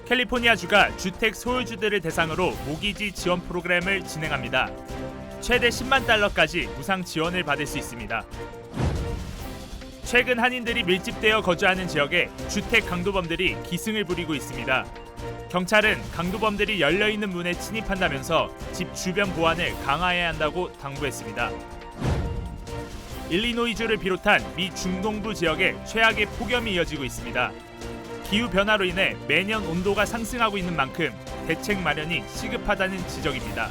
캘리포니아주가 주택 소유주들을 대상으로 모기지 지원 프로그램을 진행합니다. 최대 10만 달러까지 무상 지원을 받을 수 있습니다. 최근 한인들이 밀집되어 거주하는 지역에 주택 강도범들이 기승을 부리고 있습니다. 경찰은 강도범들이 열려있는 문에 침입한다면서 집 주변 보안을 강화해야 한다고 당부했습니다. 일리노이주를 비롯한 미 중동부 지역에 최악의 폭염이 이어지고 있습니다. 기후변화로 인해 매년 온도가 상승하고 있는 만큼 대책 마련이 시급하다는 지적입니다.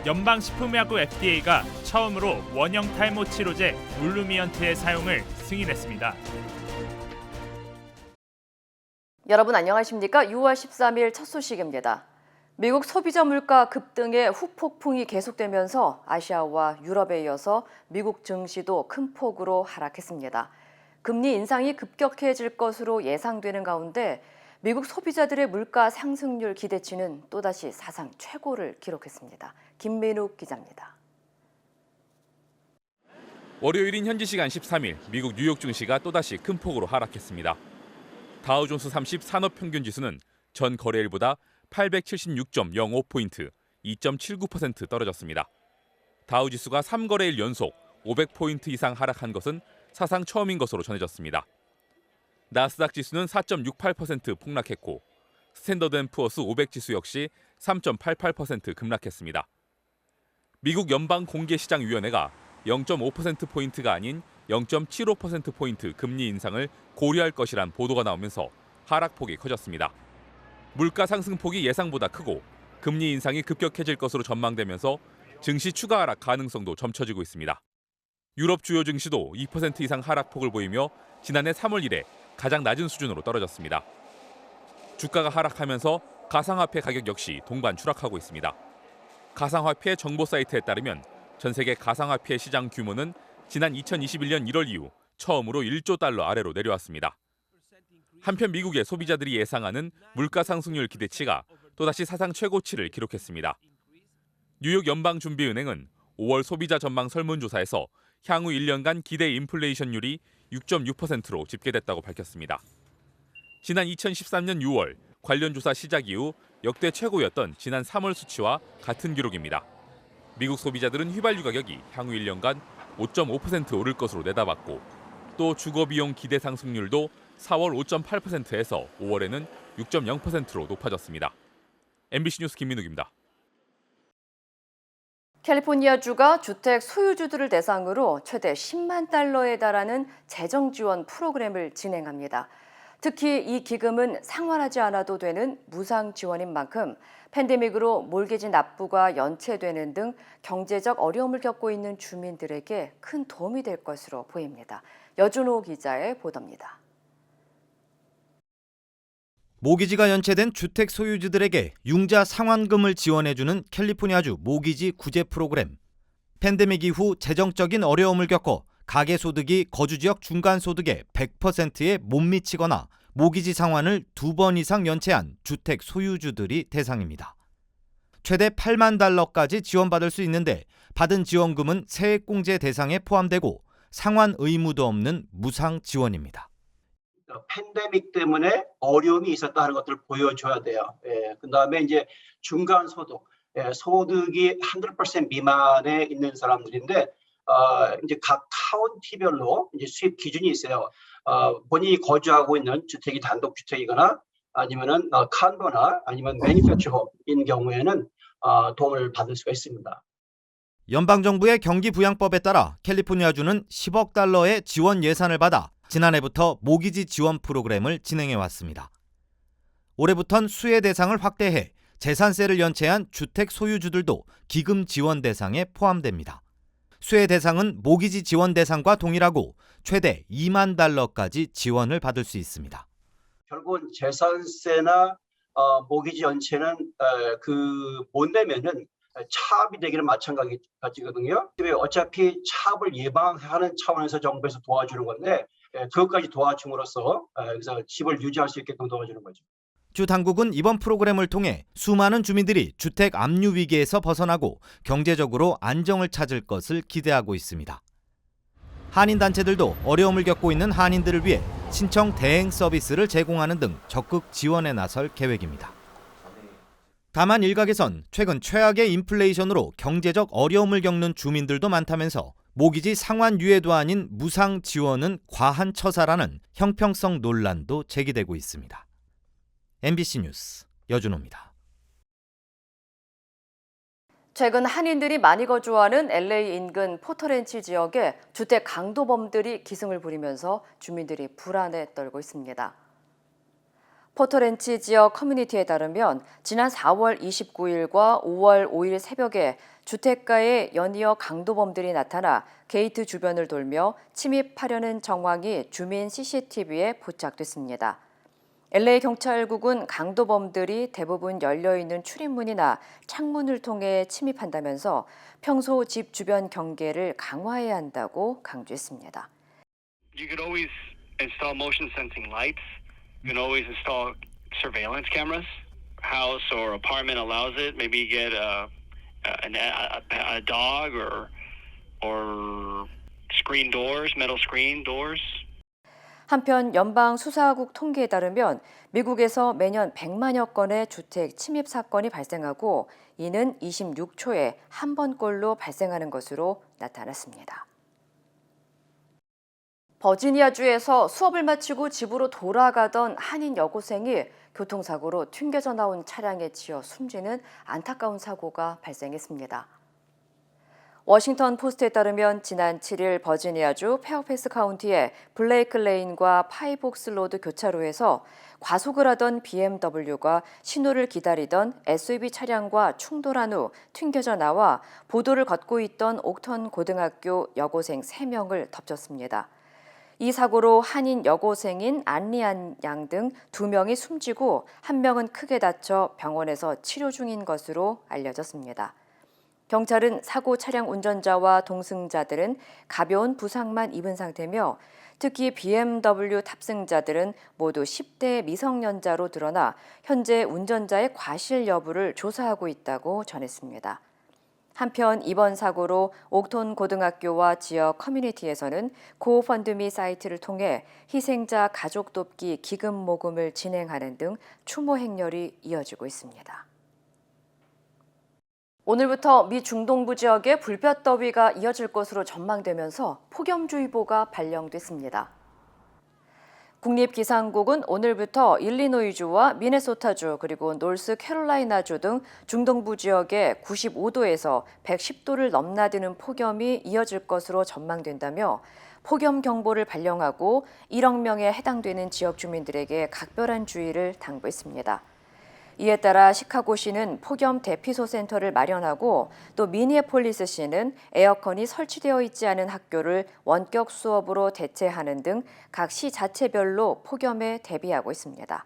연방식품의약국 FDA가 처음으로 원형 탈모 치료제 룰루미언트의 사용을 승인했습니다. 여러분 안녕하십니까? 6월 13일 첫 소식입니다. 미국 소비자 물가 급등의 후폭풍이 계속되면서 아시아와 유럽에 이어서 미국 증시도 큰 폭으로 하락했습니다. 금리 인상이 급격해질 것으로 예상되는 가운데 미국 소비자들의 물가 상승률 기대치는 또다시 사상 최고를 기록했습니다. 김민욱 기자입니다. 월요일인 현지 시간 13일 미국 뉴욕 증시가 또다시 큰 폭으로 하락했습니다. 다우존스 30 산업평균지수는 전 거래일보다 876.05포인트, 2.79% 떨어졌습니다. 다우지수가 3거래일 연속 500포인트 이상 하락한 것은 사상 처음인 것으로 전해졌습니다. 나스닥 지수는 4.68% 폭락했고 스탠더드앤푸어스 500지수 역시 3.88% 급락했습니다. 미국 연방공개시장위원회가 0.5%포인트가 아닌 0.75%포인트 금리 인상을 고려할 것이란 보도가 나오면서 하락폭이 커졌습니다. 물가 상승폭이 예상보다 크고 금리 인상이 급격해질 것으로 전망되면서 증시 추가 하락 가능성도 점쳐지고 있습니다. 유럽 주요 증시도 2% 이상 하락폭을 보이며 지난해 3월 이래 가장 낮은 수준으로 떨어졌습니다. 주가가 하락하면서 가상화폐 가격 역시 동반 추락하고 있습니다. 가상화폐 정보 사이트에 따르면 전 세계 가상화폐 시장 규모는 지난 2021년 1월 이후 처음으로 1조 달러 아래로 내려왔습니다. 한편 미국의 소비자들이 예상하는 물가 상승률 기대치가 또다시 사상 최고치를 기록했습니다. 뉴욕 연방준비은행은 5월 소비자 전망 설문조사에서 향후 1년간 기대 인플레이션율이 6.6%로 집계됐다고 밝혔습니다. 지난 2013년 6월 관련 조사 시작 이후 역대 최고였던 지난 3월 수치와 같은 기록입니다. 미국 소비자들은 휘발유 가격이 향후 1년간 5.5% 오를 것으로 내다봤고 또 주거비용 기대 상승률도 4월 5.8%에서 5월에는 6.0%로 높아졌습니다. MBC 뉴스 김민욱입니다. 캘리포니아주가 주택 소유주들을 대상으로 최대 10만 달러에 달하는 재정 지원 프로그램을 진행합니다. 특히 이 기금은 상환하지 않아도 되는 무상 지원인 만큼 팬데믹으로 몰개지 납부가 연체되는 등 경제적 어려움을 겪고 있는 주민들에게 큰 도움이 될 것으로 보입니다. 여준호 기자의 보도입니다. 모기지가 연체된 주택 소유주들에게 융자 상환금을 지원해주는 캘리포니아주 모기지 구제 프로그램. 팬데믹 이후 재정적인 어려움을 겪고 가계소득이 거주지역 중간소득의 100%에 못 미치거나 모기지 상환을 2번 이상 연체한 주택 소유주들이 대상입니다. 최대 8만 달러까지 지원받을 수 있는데 받은 지원금은 세액공제 대상에 포함되고 상환 의무도 없는 무상 지원입니다. 팬데믹 때문에 어려움이 있었다는 것들을 보여줘야 돼요. 그다음에 이제 중간 소득, 소득이 100% 미만에 있는 사람들인데 이제 각 카운티별로 이제 수입 기준이 있어요. 본인이 거주하고 있는 주택이 단독 주택이거나 아니면은 칸도나 아니면 매니팩처인 경우에는 도움을 받을 수가 있습니다. 연방정부의 경기부양법에 따라 캘리포니아주는 10억 달러의 지원 예산을 받아 지난해부터 모기지 지원 프로그램을 진행해왔습니다. 올해부턴 수혜 대상을 확대해 재산세를 연체한 주택 소유주들도 기금 지원 대상에 포함됩니다. 수혜 대상은 모기지 지원 대상과 동일하고 최대 2만 달러까지 지원을 받을 수 있습니다. 결국은 재산세나 모기지 연체는 못 내면은 차압이 되기는 마찬가지거든요. 어차피 차압을 예방하는 차원에서 정부에서 도와주는 건데 그것까지 도와줌으로써 그래서 집을 유지할 수 있게끔 도와주는 거죠. 주 당국은 이번 프로그램을 통해 수많은 주민들이 주택 압류 위기에서 벗어나고 경제적으로 안정을 찾을 것을 기대하고 있습니다. 한인단체들도 어려움을 겪고 있는 한인들을 위해 신청 대행 서비스를 제공하는 등 적극 지원에 나설 계획입니다. 다만 일각에선 최근 최악의 인플레이션으로 경제적 어려움을 겪는 주민들도 많다면서 모기지 상환유예도 아닌 무상 지원은 과한 처사라는 형평성 논란도 제기되고 있습니다. MBC 뉴스 여준호입니다. 최근 한인들이 많이 거주하는 LA 인근 포터렌치 지역에 주택 강도범들이 기승을 부리면서 주민들이 불안에 떨고 있습니다. 포터렌치 지역 커뮤니티에 따르면 지난 4월 29일과 5월 5일 새벽에 주택가에 연이어 강도범들이 나타나 게이트 주변을 돌며 침입하려는 정황이 주민 CCTV에 포착됐습니다. LA 경찰국은 강도범들이 대부분 열려있는 출입문이나 창문을 통해 침입한다면서 평소 집 주변 경계를 강화해야 한다고 강조했습니다. You could always install motion sensing lights. You can always install surveillance cameras. House or apartment allows it. Maybe get a dog or screen doors, metal screen doors. 한편 연방 수사국 통계에 따르면 미국에서 매년 100만여 건의 주택 침입 사건이 발생하고 이는 26초에 한 번꼴로 발생하는 것으로 나타났습니다. 버지니아주에서 수업을 마치고 집으로 돌아가던 한인 여고생이 교통사고로 튕겨져 나온 차량에 치여 숨지는 안타까운 사고가 발생했습니다. 워싱턴 포스트에 따르면 지난 7일 버지니아주 페어팩스 카운티의 블레이크 레인과 파이복스 로드 교차로에서 과속을 하던 BMW가 신호를 기다리던 SUV 차량과 충돌한 후 튕겨져 나와 보도를 걷고 있던 옥턴 고등학교 여고생 3명을 덮쳤습니다. 이 사고로 한인 여고생인 안리안 양 등 2명이 숨지고 1명은 크게 다쳐 병원에서 치료 중인 것으로 알려졌습니다. 경찰은 사고 차량 운전자와 동승자들은 가벼운 부상만 입은 상태며 특히 BMW 탑승자들은 모두 10대 미성년자로 드러나 현재 운전자의 과실 여부를 조사하고 있다고 전했습니다. 한편 이번 사고로 옥톤 고등학교와 지역 커뮤니티에서는 고펀드미 사이트를 통해 희생자 가족 돕기 기금 모금을 진행하는 등 추모 행렬이 이어지고 있습니다. 오늘부터 미 중동부 지역에 불볕더위가 이어질 것으로 전망되면서 폭염주의보가 발령됐습니다. 국립기상국은 오늘부터 일리노이주와 미네소타주 그리고 노스캐롤라이나주 등 중동부 지역에 95도에서 110도를 넘나드는 폭염이 이어질 것으로 전망된다며 폭염 경보를 발령하고 1억 명에 해당되는 지역 주민들에게 각별한 주의를 당부했습니다. 이에 따라 시카고시는 폭염 대피소 센터를 마련하고 또 미니애폴리스시는 에어컨이 설치되어 있지 않은 학교를 원격 수업으로 대체하는 등 각 시 자체별로 폭염에 대비하고 있습니다.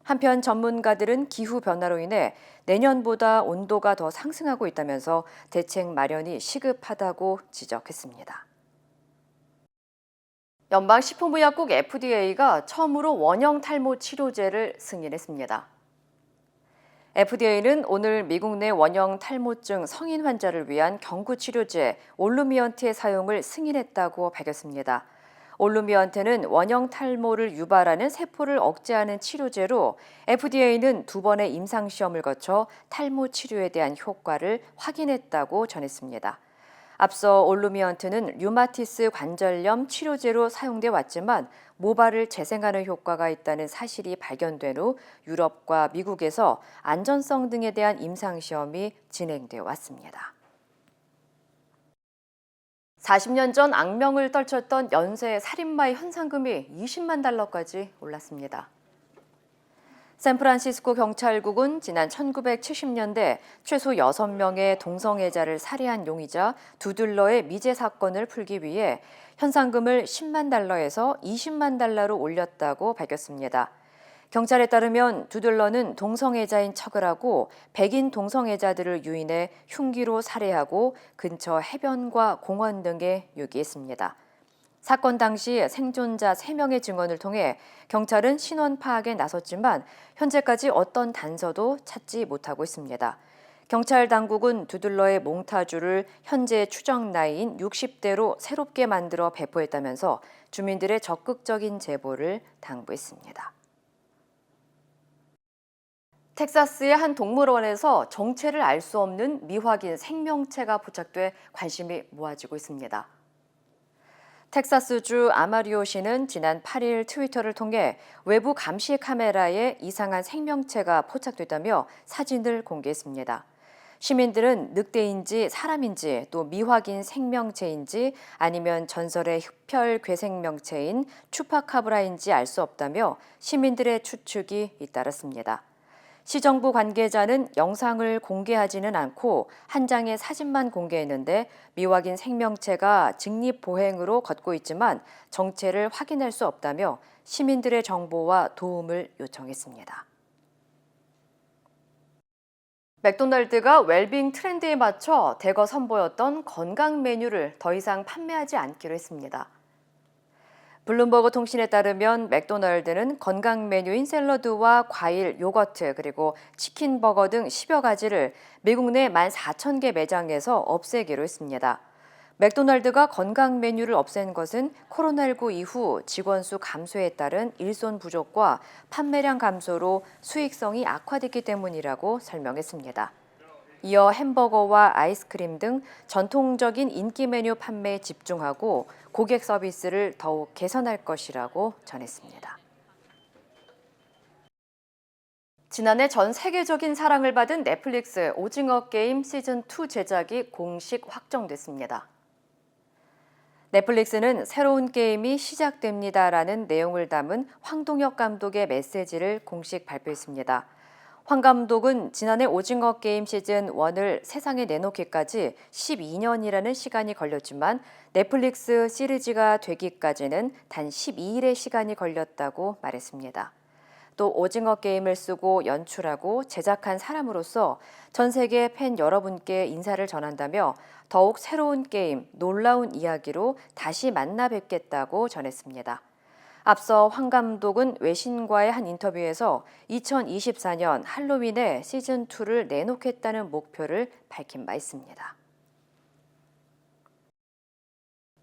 한편 전문가들은 기후 변화로 인해 내년보다 온도가 더 상승하고 있다면서 대책 마련이 시급하다고 지적했습니다. 연방식품의약국 FDA가 처음으로 원형 탈모 치료제를 승인했습니다. FDA는 오늘 미국 내 원형 탈모증 성인 환자를 위한 경구 치료제 올루미언트의 사용을 승인했다고 밝혔습니다. 올루미언트는 원형 탈모를 유발하는 세포를 억제하는 치료제로 FDA는 2번의 임상시험을 거쳐 탈모 치료에 대한 효과를 확인했다고 전했습니다. 앞서 올루미언트는 류마티스 관절염 치료제로 사용돼 왔지만 모발을 재생하는 효과가 있다는 사실이 발견된 후 유럽과 미국에서 안전성 등에 대한 임상시험이 진행돼 왔습니다. 40년 전 악명을 떨쳤던 연쇄 살인마의 현상금이 20만 달러까지 올랐습니다. 샌프란시스코 경찰국은 지난 1970년대 최소 6명의 동성애자를 살해한 용의자 두들러의 미제 사건을 풀기 위해 현상금을 10만 달러에서 20만 달러로 올렸다고 밝혔습니다. 경찰에 따르면 두들러는 동성애자인 척을 하고 백인 동성애자들을 유인해 흉기로 살해하고 근처 해변과 공원 등에 유기했습니다. 사건 당시 생존자 3명의 증언을 통해 경찰은 신원 파악에 나섰지만 현재까지 어떤 단서도 찾지 못하고 있습니다. 경찰 당국은 두들러의 몽타주를 현재 추정 나이인 60대로 새롭게 만들어 배포했다면서 주민들의 적극적인 제보를 당부했습니다. 텍사스의 한 동물원에서 정체를 알 수 없는 미확인 생명체가 포착돼 관심이 모아지고 있습니다. 텍사스주 아마리오시는 지난 8일 트위터를 통해 외부 감시 카메라에 이상한 생명체가 포착됐다며 사진을 공개했습니다. 시민들은 늑대인지 사람인지 또 미확인 생명체인지 아니면 전설의 흡혈 괴생명체인 추파카브라인지 알 수 없다며 시민들의 추측이 잇따랐습니다. 시정부 관계자는 영상을 공개하지는 않고 한 장의 사진만 공개했는데 미확인 생명체가 직립보행으로 걷고 있지만 정체를 확인할 수 없다며 시민들의 정보와 도움을 요청했습니다. 맥도날드가 웰빙 트렌드에 맞춰 대거 선보였던 건강 메뉴를 더 이상 판매하지 않기로 했습니다. 블룸버그 통신에 따르면 맥도날드는 건강 메뉴인 샐러드와 과일, 요거트, 그리고 치킨 버거 등 10여 가지를 미국 내 14,000개 매장에서 없애기로 했습니다. 맥도날드가 건강 메뉴를 없앤 것은 코로나19 이후 직원 수 감소에 따른 일손 부족과 판매량 감소로 수익성이 악화됐기 때문이라고 설명했습니다. 이어 햄버거와 아이스크림 등 전통적인 인기 메뉴 판매에 집중하고 고객 서비스를 더욱 개선할 것이라고 전했습니다. 지난해 전 세계적인 사랑을 받은 넷플릭스 오징어 게임 시즌2 제작이 공식 확정됐습니다. 넷플릭스는 새로운 게임이 시작됩니다라는 내용을 담은 황동혁 감독의 메시지를 공식 발표했습니다. 황 감독은 지난해 오징어 게임 시즌1을 세상에 내놓기까지 12년이라는 시간이 걸렸지만 넷플릭스 시리즈가 되기까지는 단 12일의 시간이 걸렸다고 말했습니다. 또 오징어 게임을 쓰고 연출하고 제작한 사람으로서 전 세계 팬 여러분께 인사를 전한다며 더욱 새로운 게임, 놀라운 이야기로 다시 만나 뵙겠다고 전했습니다. 앞서 황 감독은 외신과의 한 인터뷰에서 2024년 할로윈에 시즌2를 내놓겠다는 목표를 밝힌 바 있습니다.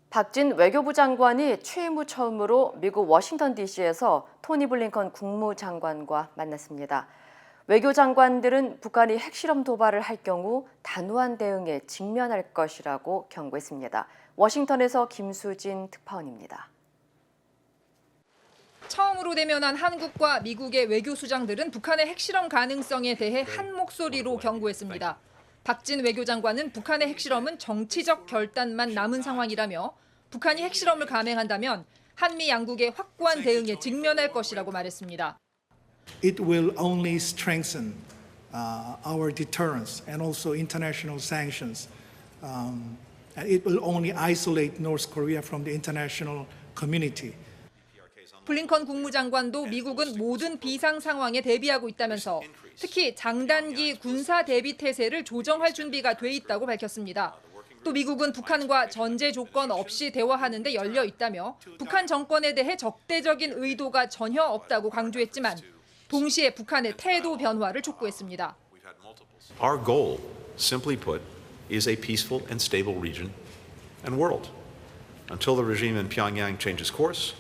박진 외교부 장관이 취임 후 처음으로 미국 워싱턴 DC에서 토니 블링컨 국무장관과 만났습니다. 외교장관들은 북한이 핵실험 도발을 할 경우 단호한 대응에 직면할 것이라고 경고했습니다. 워싱턴에서 김수진 특파원입니다. 처음으로 대면한 한국과 미국의 외교수장들은 북한의 핵실험 가능성에 대해 한 목소리로 경고했습니다. 박진 외교장관은 북한의 핵실험은 정치적 결단만 남은 상황이라며 북한이 핵실험을 감행한다면 한미 양국의 확고한 대응에 직면할 것이라고 말했습니다. It will only strengthen our deterrence and also international sanctions. And it will only isolate North Korea from the international community. 블링컨 국무장관도 미국은 모든 비상 상황에 대비하고 있다면서 특히 장단기 군사 대비 태세를 조정할 준비가 돼 있다고 밝혔습니다. 또 미국은 북한과 전제 조건 없이 대화하는 데 열려 있다며 북한 정권에 대해 적대적인 의도가 전혀 없다고 강조했지만 동시에 북한의 태도 변화를 촉구했습니다. Our goal, simply put, is a peaceful and stable region and world. Until the regime in Pyongyang changes course,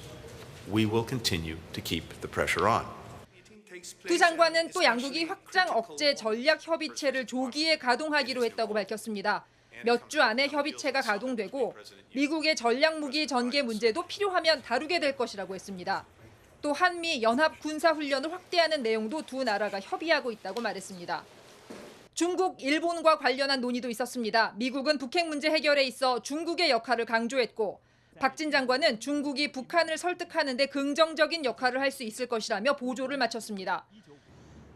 we will continue to keep the pressure on. 두 장관은 또 양국이 확장 억제 전략 협의체를 조기에 가동하기로 했다고 밝혔습니다. 몇 주 안에 협의체가 가동되고 미국의 전략 무기 전개 문제도 필요하면 다루게 될 것이라고 했습니다. 또 한미 연합 군사 훈련을 확대하는 내용도 두 나라가 협의하고 있다고 말했습니다. 중국, 일본과 관련한 논의도 있었습니다. 미국은 북핵 문제 해결에 있어 중국의 역할을 강조했고 박진 장관은 중국이 북한을 설득하는 데 긍정적인 역할을 할 수 있을 것이라며 보조를 마쳤습니다.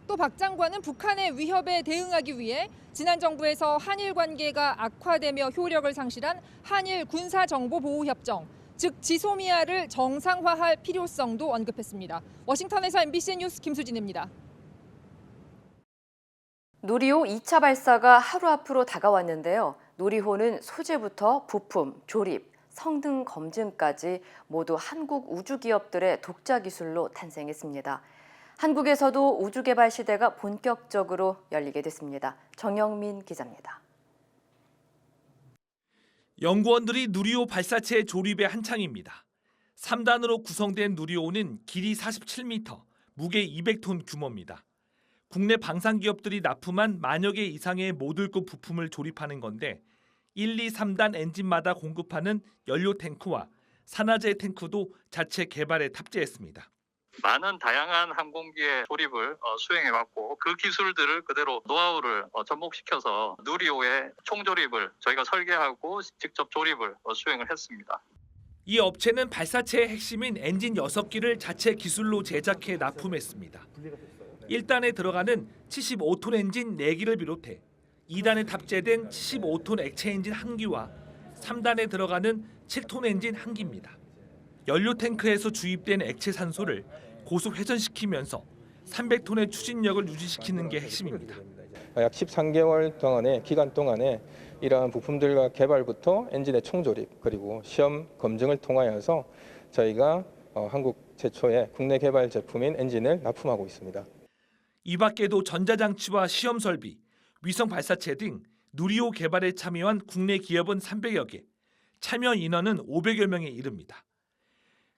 또 박 장관은 북한의 위협에 대응하기 위해 지난 정부에서 한일 관계가 악화되며 효력을 상실한 한일 군사정보보호협정, 즉 지소미아를 정상화할 필요성도 언급했습니다. 워싱턴에서 MBC 뉴스 김수진입니다. 누리호 2차 발사가 하루 앞으로 다가왔는데요. 누리호는 소재부터 부품, 조립, 성능 검증까지 모두 한국 우주기업들의 독자 기술로 탄생했습니다. 한국에서도 우주개발 시대가 본격적으로 열리게 됐습니다. 정영민 기자입니다. 연구원들이 누리호 발사체 조립에 한창입니다. 3단으로 구성된 누리호는 길이 47m, 무게 200톤 규모입니다. 국내 방산 기업들이 납품한 만여 개 이상의 모듈급 부품을 조립하는 건데 1, 2, 3단 엔진마다 공급하는 연료 탱크와 산화제 탱크도 자체 개발에 탑재했습니다. 많은 다양한 항공기의 조립을 수행해왔고 그 기술들을 그대로 노하우를 접목시켜서 누리호의 총조립을 저희가 설계하고 직접 조립을 수행을 했습니다. 이 업체는 발사체의 핵심인 엔진 6기를 자체 기술로 제작해 납품했습니다. 1단에 들어가는 75톤 엔진 4기를 비롯해 2단에 탑재된 75톤 액체 엔진 1기와 3단에 들어가는 7톤 엔진 1기입니다. 연료 탱크에서 주입된 액체 산소를 고속 회전시키면서 300톤의 추진력을 유지시키는 게 핵심입니다. 약 13개월 동안의 기간 동안에 이러한 부품들과 개발부터 엔진의 총조립 그리고 시험 검증을 통하여서 저희가 한국 최초의 국내 개발 제품인 엔진을 납품하고 있습니다. 이 밖에도 전자장치와 시험 설비, 위성 발사체 등 누리호 개발에 참여한 국내 기업은 300여 개, 참여 인원은 500여 명에 이릅니다.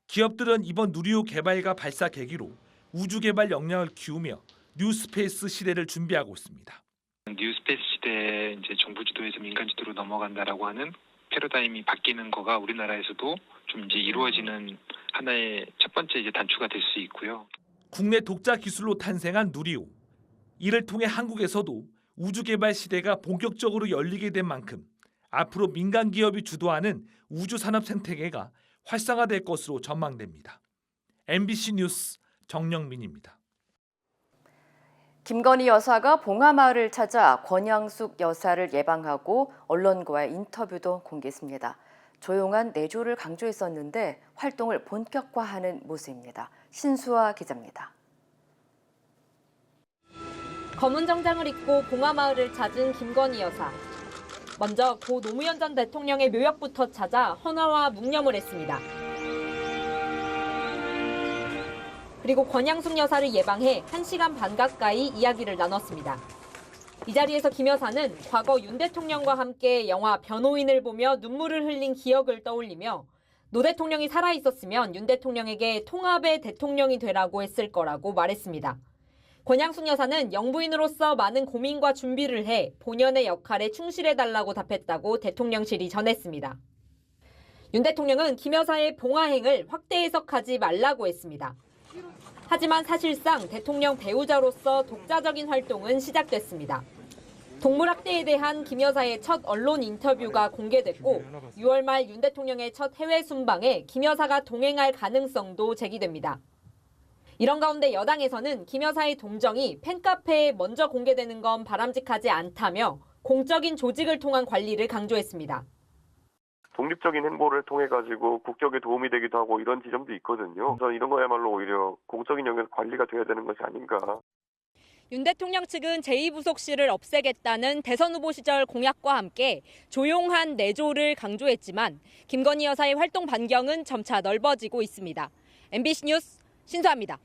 기업들은 이번 누리호 개발과 발사 계기로 우주 개발 역량을 키우며 뉴스페이스 시대를 준비하고 있습니다. 뉴스페이스 시대에 이제 정부 주도에서 민간 주도로 넘어간다라고 하는 패러다임이 바뀌는 거가 우리나라에서도 좀 이제 이루어지는 하나의 첫 번째 이제 단추가 될 수 있고요. 국내 독자 기술로 탄생한 누리호. 이를 통해 한국에서도 우주 개발 시대가 본격적으로 열리게 된 만큼 앞으로 민간 기업이 주도하는 우주 산업 생태계가 활성화될 것으로 전망됩니다. MBC 뉴스 정영민입니다. 김건희 여사가 봉하마을을 찾아 권양숙 여사를 예방하고 언론과의 인터뷰도 공개했습니다. 조용한 내조를 강조했었는데 활동을 본격화하는 모습입니다. 신수아 기자입니다. 검은 정장을 입고 봉하마을을 찾은 김건희 여사. 먼저 고 노무현 전 대통령의 묘역부터 찾아 헌화와 묵념을 했습니다. 그리고 권양숙 여사를 예방해 1시간 반 가까이 이야기를 나눴습니다. 이 자리에서 김 여사는 과거 윤 대통령과 함께 영화 변호인을 보며 눈물을 흘린 기억을 떠올리며 노 대통령이 살아있었으면 윤 대통령에게 통합의 대통령이 되라고 했을 거라고 말했습니다. 권양숙 여사는 영부인으로서 많은 고민과 준비를 해 본연의 역할에 충실해달라고 답했다고 대통령실이 전했습니다. 윤 대통령은 김 여사의 봉하행을 확대 해석하지 말라고 했습니다. 하지만 사실상 대통령 배우자로서 독자적인 활동은 시작됐습니다. 동물학대에 대한 김 여사의 첫 언론 인터뷰가 공개됐고 6월 말 윤 대통령의 첫 해외 순방에 김 여사가 동행할 가능성도 제기됩니다. 이런 가운데 여당에서는 김 여사의 동정이 팬카페에 먼저 공개되는 건 바람직하지 않다며 공적인 조직을 통한 관리를 강조했습니다. 독립적인 행보를 통해 가지고 국격에 도움이 되기도 하고 이런 지점도 있거든요. 그래서 이런 거야말로 오히려 공적인 영역에서 관리가 돼야 되는 것이 아닌가. 윤 대통령 측은 제2부속실을 없애겠다는 대선 후보 시절 공약과 함께 조용한 내조를 강조했지만 김건희 여사의 활동 반경은 점차 넓어지고 있습니다. MBC 뉴스 신수아입니다.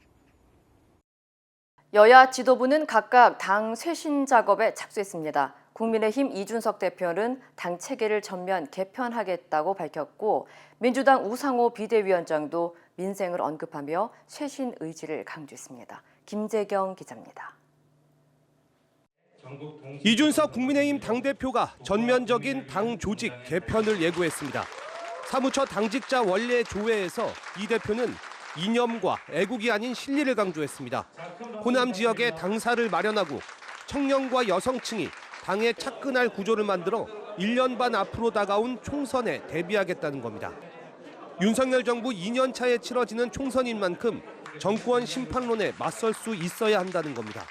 여야 지도부는 각각 당 쇄신 작업에 착수했습니다. 국민의힘 이준석 대표는 당 체계를 전면 개편하겠다고 밝혔고 민주당 우상호 비대위원장도 민생을 언급하며 쇄신 의지를 강조했습니다. 김재경 기자입니다. 이준석 국민의힘 당대표가 전면적인 당 조직 개편을 예고했습니다. 사무처 당직자 원내 조회에서 이 대표는 이념과 애국이 아닌 실리를 강조했습니다. 호남 지역에 당사를 마련하고 청년과 여성층이 당에 착근할 구조를 만들어 1년 반 앞으로 다가온 총선에 대비하겠다는 겁니다. 윤석열 정부 2년 차에 치러지는 총선인 만큼 정권 심판론에 맞설 수 있어야 한다는 겁니다.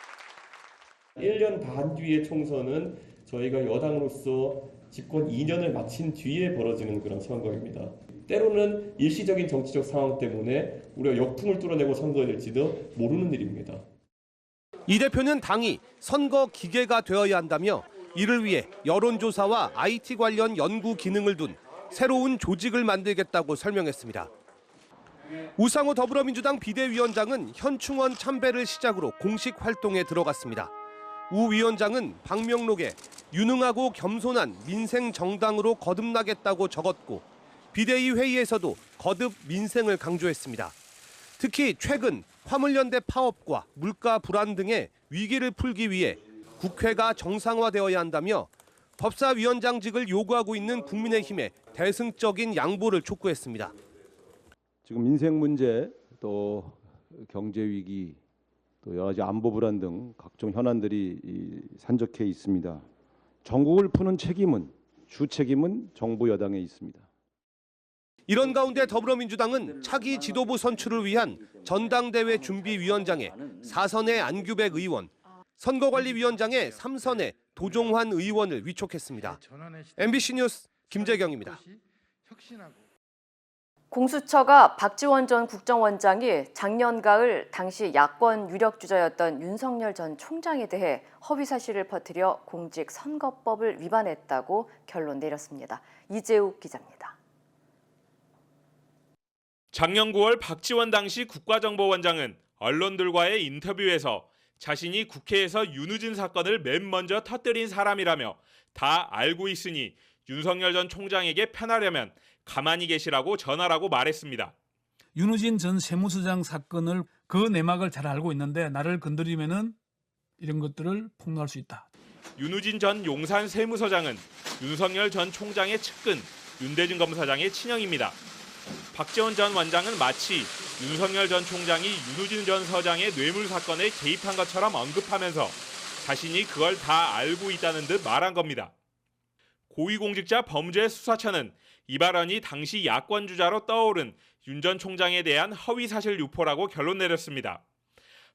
1년 반 뒤의 총선은 저희가 여당으로서 집권 2년을 마친 뒤에 벌어지는 그런 선거입니다. 때로는 일시적인 정치적 상황 때문에 우리가 역풍을 뚫어내고 선거해야 될지도 모르는 일입니다. 이 대표는 당이 선거 기계가 되어야 한다며 이를 위해 여론조사와 IT 관련 연구 기능을 둔 새로운 조직을 만들겠다고 설명했습니다. 우상호 더불어민주당 비대위원장은 현충원 참배를 시작으로 공식 활동에 들어갔습니다. 우 위원장은 방명록에 유능하고 겸손한 민생 정당으로 거듭나겠다고 적었고 비대위 회의에서도 거듭 민생을 강조했습니다. 특히 최근 화물연대 파업과 물가 불안 등의 위기를 풀기 위해 국회가 정상화되어야 한다며 법사위원장직을 요구하고 있는 국민의힘의 대승적인 양보를 촉구했습니다. 지금 민생 문제, 또 경제 위기, 또 여러 가지 안보 불안 등 각종 현안들이 산적해 있습니다. 전국을 푸는 책임은, 주 책임은 정부 여당에 있습니다. 이런 가운데 더불어민주당은 차기 지도부 선출을 위한 전당대회 준비위원장에 4선의 안규백 의원, 선거관리위원장에 3선의 도종환 의원을 위촉했습니다. MBC 뉴스 김재경입니다. 공수처가 박지원 전 국정원장이 작년 가을 당시 야권 유력 주자였던 윤석열 전 총장에 대해 허위 사실을 퍼뜨려 공직선거법을 위반했다고 결론 내렸습니다. 이재욱 기자입니다. 작년 9월 박지원 당시 국가정보원장은 언론들과의 인터뷰에서 자신이 국회에서 윤우진 사건을 맨 먼저 터뜨린 사람이라며 다 알고 있으니 윤석열 전 총장에게 편하려면 가만히 계시라고 전하라고 말했습니다. 윤우진 전 세무서장 사건을 그 내막을 잘 알고 있는데 나를 건드리면은 이런 것들을 폭로할 수 있다. 윤우진 전 용산 세무서장은 윤석열 전 총장의 측근, 윤대중 검사장의 친형입니다. 박지원 전 원장은 마치 윤석열 전 총장이 윤우진 전 서장의 뇌물 사건에 개입한 것처럼 언급하면서 자신이 그걸 다 알고 있다는 듯 말한 겁니다. 고위공직자 범죄수사처는 이 발언이 당시 야권 주자로 떠오른 윤 전 총장에 대한 허위사실 유포라고 결론 내렸습니다.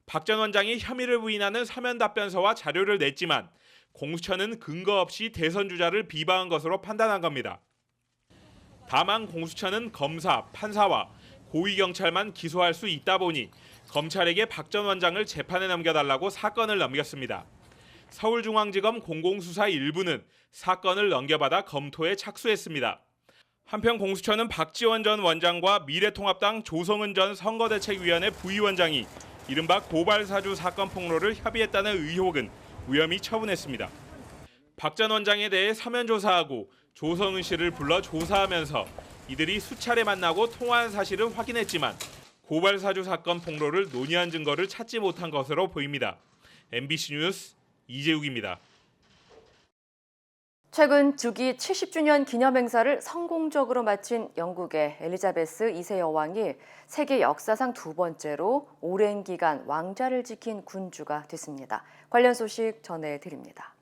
박 전 원장이 혐의를 부인하는 서면 답변서와 자료를 냈지만 공수처는 근거 없이 대선 주자를 비방한 것으로 판단한 겁니다. 다만 공수처는 검사, 판사와 고위경찰만 기소할 수 있다 보니 검찰에게 박 전 원장을 재판에 넘겨달라고 사건을 넘겼습니다. 서울중앙지검 공공수사 1부는 사건을 넘겨받아 검토에 착수했습니다. 한편 공수처는 박지원 전 원장과 미래통합당 조성은 전 선거대책위원회 부위원장이 이른바 고발사주 사건 폭로를 협의했다는 의혹은 무혐의 처분했습니다. 박 전 원장에 대해 서면 조사하고 조성은 씨를 불러 조사하면서 이들이 수차례 만나고 통화한 사실은 확인했지만 고발사주 사건 폭로를 논의한 증거를 찾지 못한 것으로 보입니다. MBC 뉴스 이재욱입니다. 최근 주기 70주년 기념 행사를 성공적으로 마친 영국의 엘리자베스 2세 여왕이 세계 역사상 두 번째로 오랜 기간 왕좌를 지킨 군주가 됐습니다. 관련 소식 전해드립니다.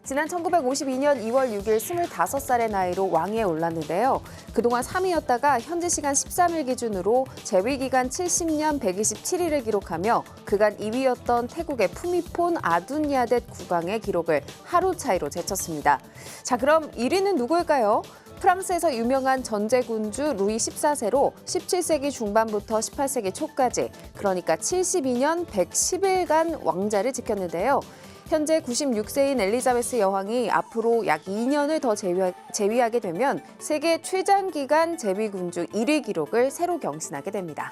지난 1952년 2월 6일 25살의 나이로 왕위에 올랐는데요. 그동안 3위였다가 현지 시간 13일 기준으로 재위기간 70년 127일을 기록하며 그간 2위였던 태국의 푸미폰 아둔야댓 국왕의 기록을 하루 차이로 제쳤습니다. 자, 그럼 1위는 누구일까요? 프랑스에서 유명한 전제군주 루이 14세로 17세기 중반부터 18세기 초까지, 그러니까 72년 110일간 왕자를 지켰는데요. 현재 96세인 엘리자베스 여왕이 앞으로 약 2년을 더 재위하게 되면 세계 최장기간 재위군주 1위 기록을 새로 경신하게 됩니다.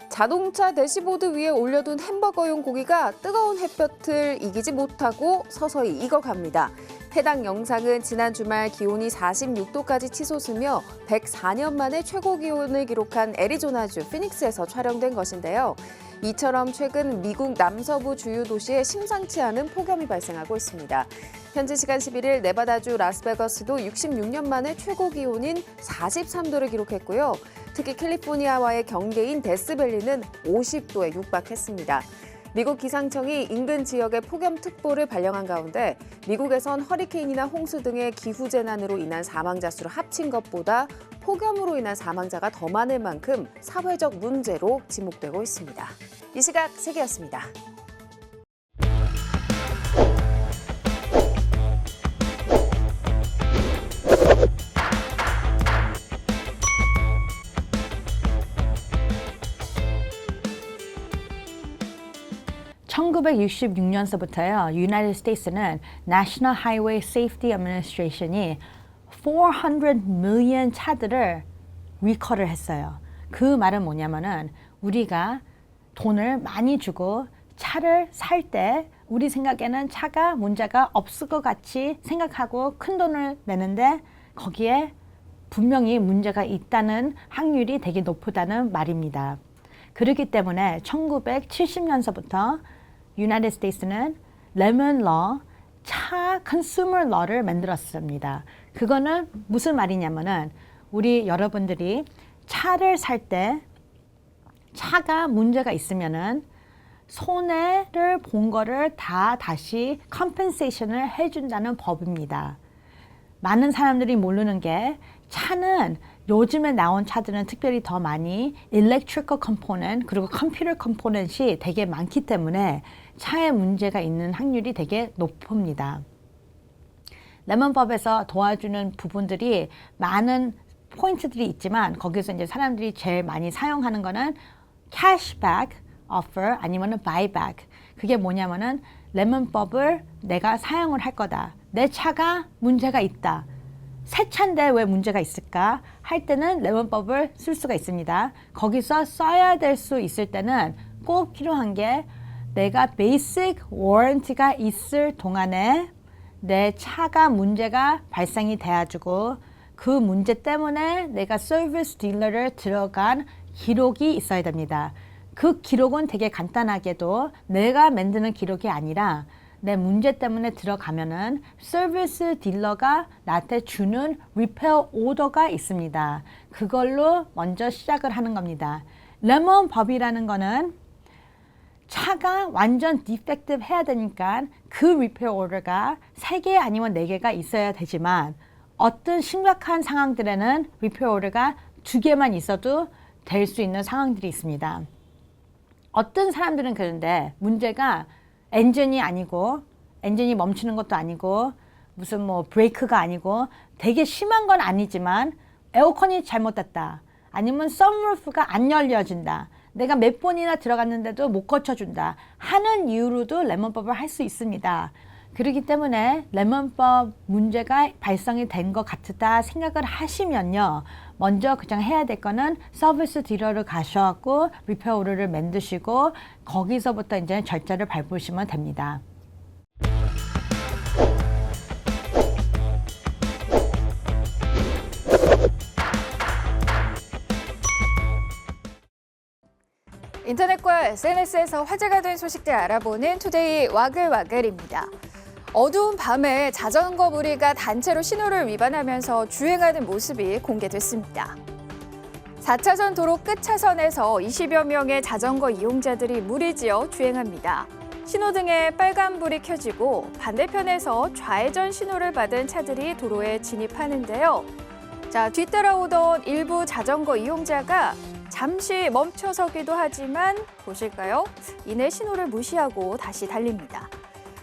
자동차 대시보드 위에 올려둔 햄버거용 고기가 뜨거운 햇볕을 이기지 못하고 서서히 익어갑니다. 해당 영상은 지난 주말 기온이 46도까지 치솟으며 104년 만에 최고 기온을 기록한 애리조나주 피닉스에서 촬영된 것인데요. 이처럼 최근 미국 남서부 주요 도시에 심상치 않은 폭염이 발생하고 있습니다. 현지 시간 11일 네바다주 라스베거스도 66년 만에 최고 기온인 43도를 기록했고요. 특히 캘리포니아와의 경계인 데스밸리는 50도에 육박했습니다. 미국 기상청이 인근 지역에 폭염특보를 발령한 가운데 미국에선 허리케인이나 홍수 등의 기후재난으로 인한 사망자 수를 합친 것보다 폭염으로 인한 사망자가 더 많을 만큼 사회적 문제로 지목되고 있습니다. 이 시각 세계였습니다. (1966년서부터요) 유나이티드 스테이츠는 National Highway Safety Administration이 400 million 차들을 리콜을 했어요. 그 말은 뭐냐면은 우리가 돈을 많이 주고 차를 살 때 우리 생각에는 차가 문제가 없을 것 같이 생각하고 큰 돈을 내는데 거기에 분명히 문제가 있다는 확률이 되게 높다는 말입니다. 그렇기 때문에 1970년서부터 유나이티드 스테이트는 레몬 러, 차 컨슈머 러를 만들었습니다. 그거는 무슨 말이냐면은 우리 여러분들이 차를 살 때 차가 문제가 있으면은 손해를 본 거를 다 다시 컴펜세이션을 해준다는 법입니다. 많은 사람들이 모르는 게 차는 요즘에 나온 차들은 특별히 더 많이 electrical component 그리고 computer component이 되게 많기 때문에 차에 문제가 있는 확률이 되게 높습니다. 레몬법에서 도와주는 부분들이 많은 포인트들이 있지만 거기서 이제 사람들이 제일 많이 사용하는 거는 cashback offer 아니면 buyback. 그게 뭐냐면은 레몬법을 내가 사용을 할 거다. 내 차가 문제가 있다. 새 차인데 왜 문제가 있을까? 할 때는 레몬법을 쓸 수가 있습니다. 거기서 써야 될 수 있을 때는 꼭 필요한 게 내가 베이직 워런티가 있을 동안에 내 차가 문제가 발생이 돼가지고 그 문제 때문에 내가 서비스 딜러를 들어간 기록이 있어야 됩니다. 그 기록은 되게 간단하게도 내가 만드는 기록이 아니라 내 문제 때문에 들어가면은 서비스 딜러가 나한테 주는 리페어 오더가 있습니다. 그걸로 먼저 시작을 하는 겁니다. 레몬 법이라는 거는 차가 완전 디펙티브 해야 되니까 그 리페어 오더가 3개 아니면 4개가 있어야 되지만 어떤 심각한 상황들에는 리페어 오더가 2개만 있어도 될 수 있는 상황들이 있습니다. 어떤 사람들은 그런데 문제가 엔진이 아니고 엔진이 멈추는 것도 아니고 무슨 뭐 브레이크가 아니고 되게 심한 건 아니지만 에어컨이 잘못됐다. 아니면 선루프가 안 열려진다. 내가 몇 번이나 들어갔는데도 못 고쳐준다. 하는 이유로도 레몬법을 할 수 있습니다. 그렇기 때문에 레몬법 문제가 발생이 된 것 같다 생각을 하시면요. 먼저 그냥 해야 될 거는 서비스 딜러를 가셔갖고 리페어 오더를 만드시고 거기서부터 이제 절차를 밟으시면 됩니다. 인터넷과 SNS에서 화제가 된 소식들 알아보는 투데이 와글와글입니다. 어두운 밤에 자전거 무리가 단체로 신호를 위반하면서 주행하는 모습이 공개됐습니다. 4차선 도로 끝차선에서 20여 명의 자전거 이용자들이 무리지어 주행합니다. 신호등에 빨간불이 켜지고 반대편에서 좌회전 신호를 받은 차들이 도로에 진입하는데요. 뒤따라오던 일부 자전거 이용자가 잠시 멈춰서기도 하지만 보실까요? 이내 신호를 무시하고 다시 달립니다.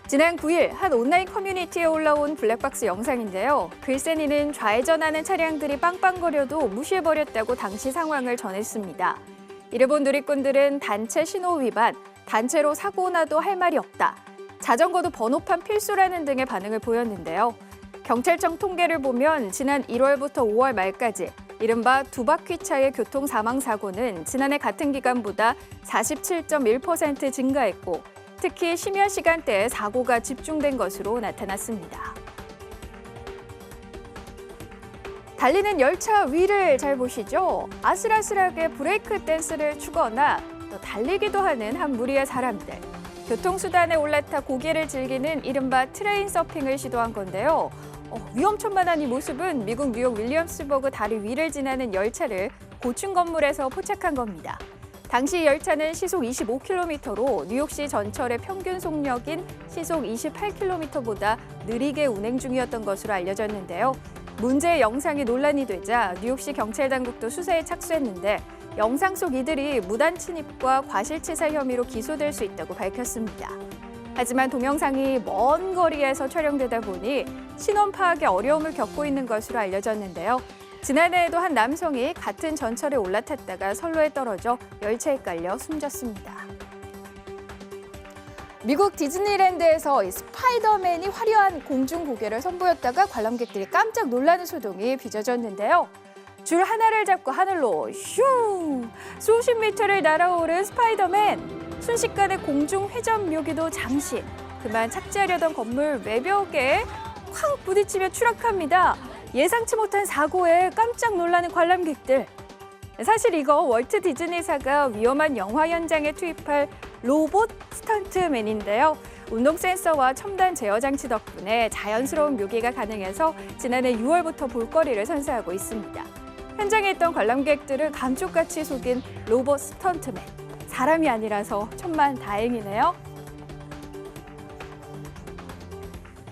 지난 9일 한 온라인 커뮤니티에 올라온 블랙박스 영상인데요. 글쓴이는 좌회전하는 차량들이 빵빵거려도 무시해버렸다고 당시 상황을 전했습니다. 이를 본 누리꾼들은 단체 신호 위반, 단체로 사고 나도 할 말이 없다, 자전거도 번호판 필수라는 등의 반응을 보였는데요. 경찰청 통계를 보면 지난 1월부터 5월 말까지 이른바 두바퀴차의 교통 사망 사고는 지난해 같은 기간보다 47.1% 증가했고 특히 심야 시간대에 사고가 집중된 것으로 나타났습니다. 달리는 열차 위를 잘 보시죠. 아슬아슬하게 브레이크 댄스를 추거나 또 달리기도 하는 한 무리의 사람들. 교통수단에 올라타 고개를 즐기는 이른바 트레인 서핑을 시도한 건데요. 위험천만한 이 모습은 미국 뉴욕 윌리엄스버그 다리 위를 지나는 열차를 고층 건물에서 포착한 겁니다. 당시 열차는 시속 25km로 뉴욕시 전철의 평균 속력인 시속 28km보다 느리게 운행 중이었던 것으로 알려졌는데요. 문제의 영상이 논란이 되자 뉴욕시 경찰 당국도 수사에 착수했는데 영상 속 이들이 무단 침입과 과실치사 혐의로 기소될 수 있다고 밝혔습니다. 하지만 동영상이 먼 거리에서 촬영되다 보니 신원 파악에 어려움을 겪고 있는 것으로 알려졌는데요. 지난해에도 한 남성이 같은 전철에 올라탔다가 선로에 떨어져 열차에 깔려 숨졌습니다. 미국 디즈니랜드에서 스파이더맨이 화려한 공중 고개를 선보였다가 관람객들이 깜짝 놀라는 소동이 빚어졌는데요. 줄 하나를 잡고 하늘로 슝! 수십 미터를 날아오른 스파이더맨. 순식간에 공중 회전 묘기도 장신. 그만 착지하려던 건물 외벽에 쾅 부딪히며 추락합니다. 예상치 못한 사고에 깜짝 놀라는 관람객들. 사실 이거 월트 디즈니사가 위험한 영화 현장에 투입할 로봇 스턴트맨인데요. 운동 센서와 첨단 제어 장치 덕분에 자연스러운 묘기가 가능해서 지난해 6월부터 볼거리를 선사하고 있습니다. 현장에 있던 관람객들을 감쪽같이 속인 로봇 스턴트맨. 사람이 아니라서 천만 다행이네요.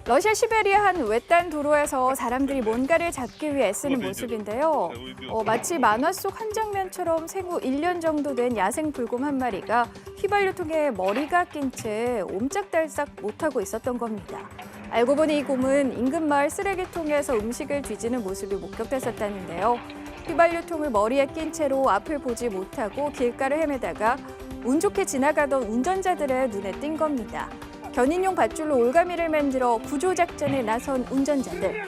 러시아 시베리아 한 외딴 도로에서 사람들이 뭔가를 잡기 위해 애쓰는 모습인데요. 마치 만화 속 한 장면처럼 생후 1년 정도 된 야생 불곰 한 마리가 휘발유통에 머리가 낀 채 옴짝달싹 못하고 있었던 겁니다. 알고 보니 이 곰은 인근 마을 쓰레기통에서 음식을 뒤지는 모습이 목격됐었다는데요. 휘발유통을 머리에 낀 채로 앞을 보지 못하고 길가를 헤매다가 운 좋게 지나가던 운전자들의 눈에 띈 겁니다. 견인용 밧줄로 올가미를 만들어 구조작전에 나선 운전자들.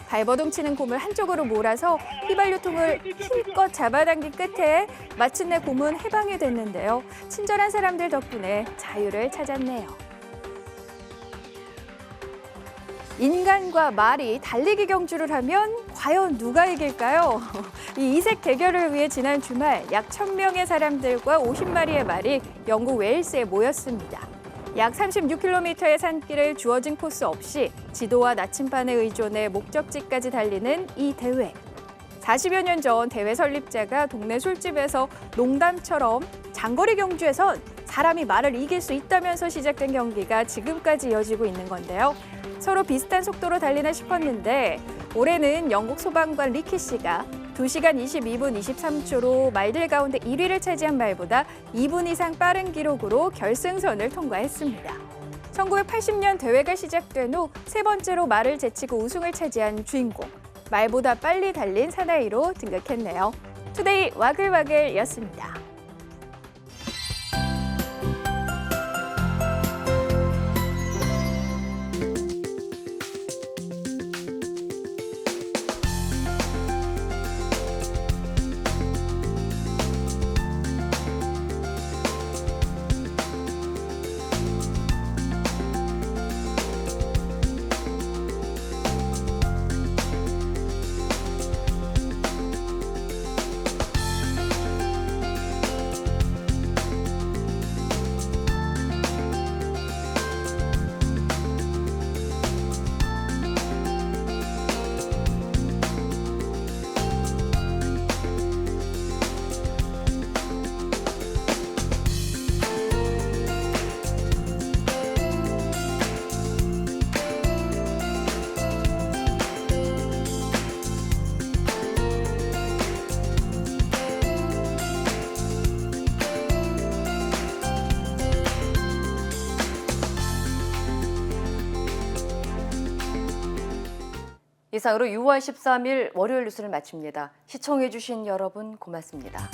발버둥 치는 곰을 한쪽으로 몰아서 휘발유통을 힘껏 잡아당긴 끝에 마침내 곰은 해방이 됐는데요. 친절한 사람들 덕분에 자유를 찾았네요. 인간과 말이 달리기 경주를 하면 과연 누가 이길까요? 이 이색 대결을 위해 지난 주말 약 1,000명의 사람들과 50마리의 말이 영국 웨일스에 모였습니다. 약 36km의 산길을 주어진 코스 없이 지도와 나침반에 의존해 목적지까지 달리는 이 대회. 40여 년 전 대회 설립자가 동네 술집에서 농담처럼 장거리 경주에선 사람이 말을 이길 수 있다면서 시작된 경기가 지금까지 이어지고 있는 건데요. 서로 비슷한 속도로 달리나 싶었는데 올해는 영국 소방관 리키 씨가 2시간 22분 23초로 말들 가운데 1위를 차지한 말보다 2분 이상 빠른 기록으로 결승선을 통과했습니다. 1980년 대회가 시작된 후 세 번째로 말을 제치고 우승을 차지한 주인공. 말보다 빨리 달린 사나이로 등극했네요. 투데이 와글와글이었습니다. 이상으로 6월 13일 월요일 뉴스를 마칩니다. 시청해주신 여러분 고맙습니다.